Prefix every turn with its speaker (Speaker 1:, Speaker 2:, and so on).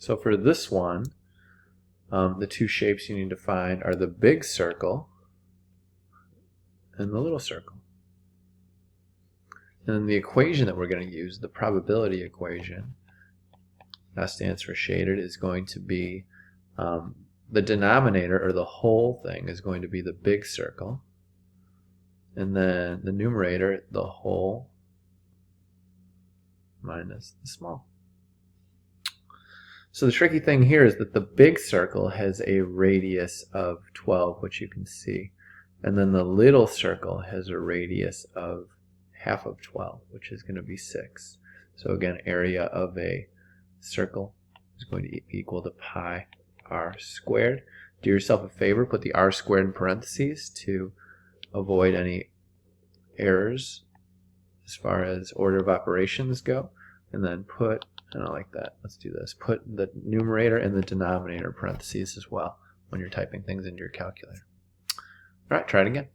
Speaker 1: So for this one, the two shapes you need to find are the big circle and the little circle. And then the equation that we're going to use, the probability equation, that stands for shaded, is going to be the denominator, or the whole thing, is going to be the big circle. And then the numerator, the whole minus the small. So the tricky thing here is that the big circle has a radius of 12, which you can see. And then the little circle has a radius of half of 12, which is going to be 6. So again, area of a circle is going to equal to pi r squared. Do yourself a favor, put the r squared in parentheses to avoid any errors as far as order of operations go. And then put, I don't like that, let's do this, put the numerator and the denominator in parentheses as well when you're typing things into your calculator. All right, try it again.